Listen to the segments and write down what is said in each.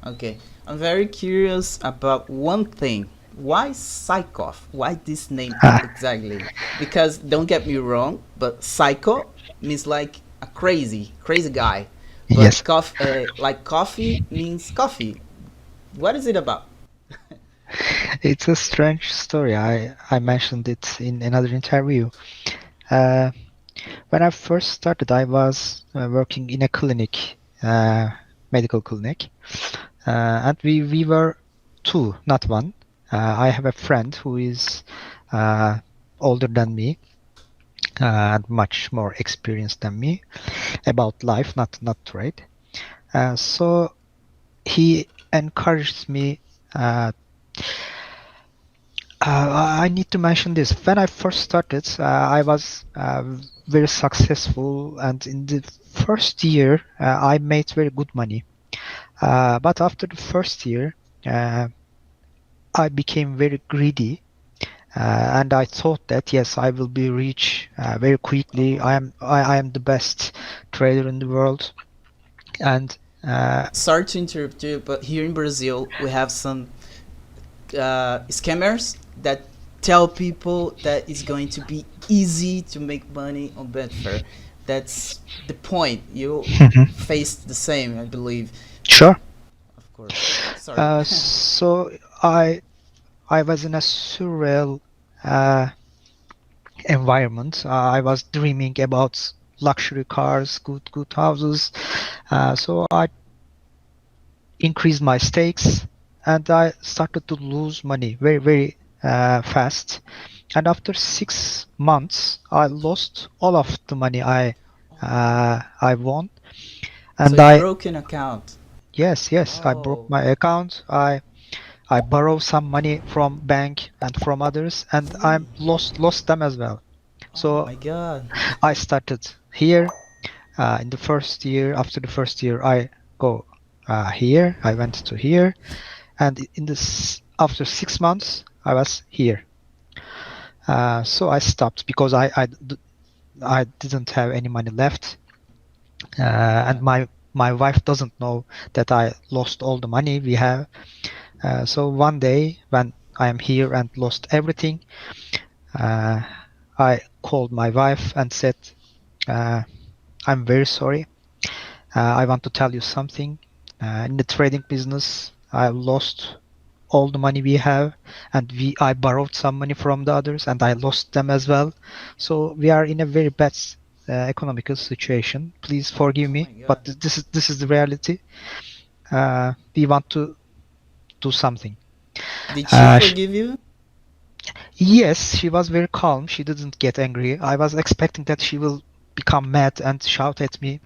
Okay, I'm very curious about one thing. Why Psychoff? Why this name Ah, exactly? Because don't get me wrong, but psycho means like a crazy guy. But yes, like coffee means coffee. What is it about? it's a strange story. I mentioned it in another interview. Uh, when I first started, I was working in a clinic, medical clinic, and we were two, not one. I have a friend who is uh, older than me and much more experienced than me about life, not trade. So he encouraged me. Uh, I need to mention this. When I first started, I was very successful, and in the first year, I made very good money. But after the first year, uh, I became very greedy, and I thought that yes, I will be rich very quickly. I am the best trader in the world, and Sorry to interrupt you, but here in Brazil we have some scammers that tell people that it's going to be easy to make money on Betfair. That's the point. You faced the same, I believe. sure. Of course. Sorry. So I was in a surreal uh, environment. I was dreaming about luxury cars, good houses. So I increased my stakes, and I started to lose money very fast. And after 6 months, I lost all of the money I won. So And you I broke an account. yes, I broke Oh. my account. I borrowed some money from bank and from others, and I Really? lost them as well. Oh So my god. I started here. In the first year, after the first year, I go here. I went to here, and in this after 6 months, I was here. So I stopped because I didn't have any money left, Oh my and god. my wife doesn't know that I lost all the money we have. So one day when I am here and lost everything, uh, I called my wife and said, uh, "I'm very sorry. I want to tell you something. In the trading business, I lost all the money we have, and I borrowed some money from the others, and I lost them as well. So we are in a very bad economical situation. Please forgive Oh me, my but god. this is the reality. We want to do something." Did she Uh, sh forgive you? yes, she was very calm. She didn't get angry. I was expecting that she will become mad and shout at me,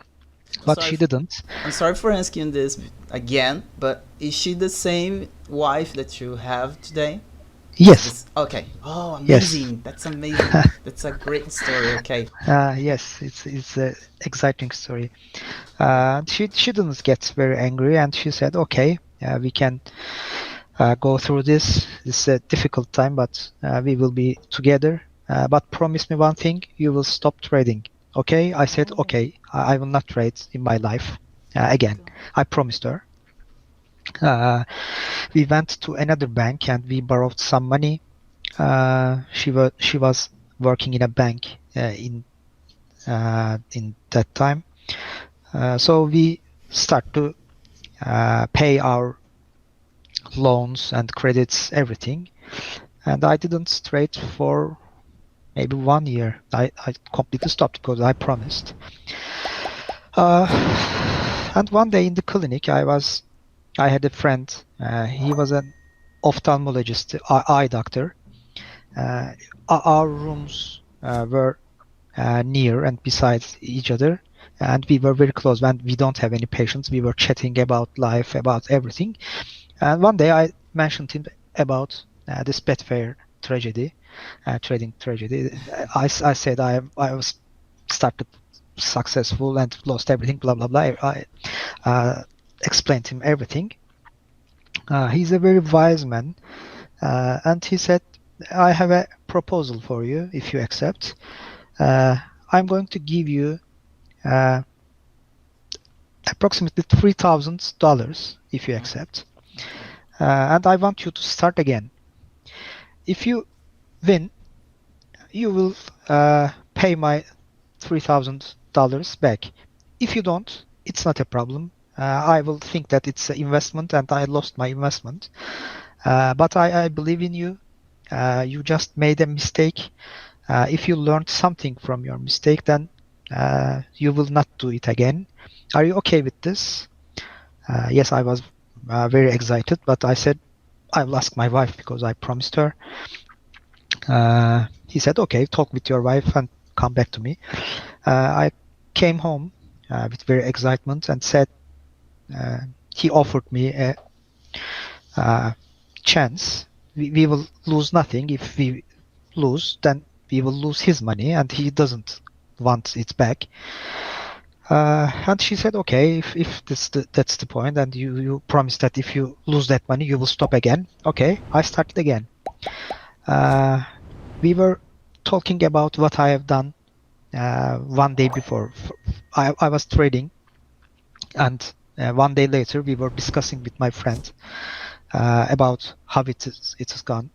I'm but sorry. she didn't. I'm sorry for asking this again, but is she the same wife that you have today? Is Yes, this okay? Oh, yes. amazing! That's amazing. That's a great story. Okay. Yes, it's a exciting story. She didn't get very angry, and she said, "Okay, we can go through this. It's a difficult time, but we will be together. But promise me one thing: you will stop trading." Okay, I said, Oh "Okay, I will not trade in my life my again." god. I promised her. Uh, we went to another bank and we borrowed some money. She was working in a bank in that time. So we start to pay our loans and credits, everything. And I didn't trade for maybe 1 year. I completely stopped because I promised. Uh, and one day in the clinic, I had a friend. He was an ophthalmologist, eye doctor. Uh, our rooms were near and beside each other, and we were very close. When we don't have any patients, we were chatting about life, about everything. And one day I mentioned him about this Betfair tragedy, trading tragedy. I said I was started successful and lost everything, blah blah blah. I explained him everything. He's a very wise man, and he said, "I have a proposal for you if you accept. Uh, I'm going to give you uh, approximately $3,000 if you accept. And I want you to start again. If you win, you will pay my $3,000 back. If you don't, it's not a problem. I will think that it's an investment and I lost my investment. But I believe in you. You just made a mistake. If you learned something from your mistake, then you will not do it again. Are you okay with this? Yes, I was very excited, but I said, I will ask my wife because I promised her. He said, okay, talk with your wife and come back to me. I came home with very excitement and said, he offered me a chance. We will lose nothing. If we lose, then we will lose his money and he doesn't want it back. And she said, okay, if that's the point, and you promise that if you lose that money, you will stop again. Okay, I started again. We were talking about what I have done one day before. I was trading, and one day later we were discussing with my friend about how it has gone.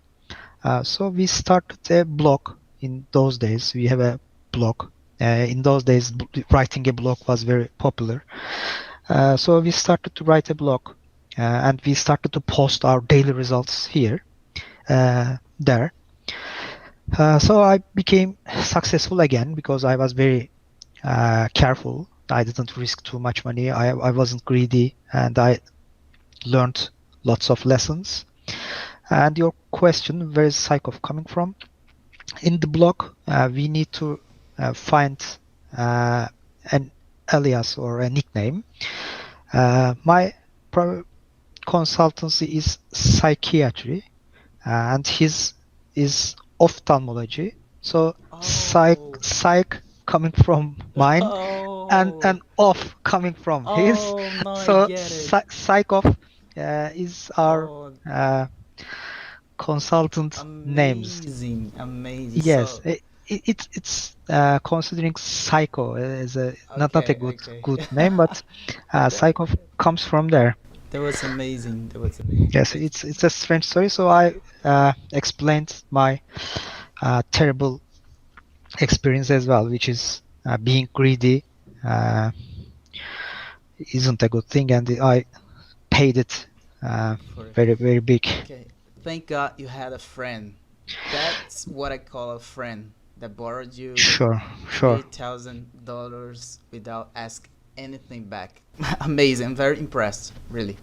So we started a blog in those days. We have a blog. In those days, writing a blog was very popular. So we started to write a blog, and we started to post our daily results here, there. So I became successful again because I was very careful. I didn't risk too much money. I wasn't greedy, and I learned lots of lessons. And your question, where is Psychoff coming from? In the blog, we need to find an alias or a nickname. My consultancy is psychiatry, and his is ophthalmology. So psych coming from mine, and off coming from his. No, So I get it. Psychoff is our consultant names. Amazing. Yes, So, it's considering psycho as not a good okay. name, but psycho comes from there. That was amazing. Yes, it's a strange story. So I explained my terrible experience as well, which is being greedy isn't a good thing, and I paid it very, very big. Okay. Thank God you had a friend. That's what I call a friend that borrowed you Sure. $3,000 without asking anything back. Amazing. I'm very impressed, really.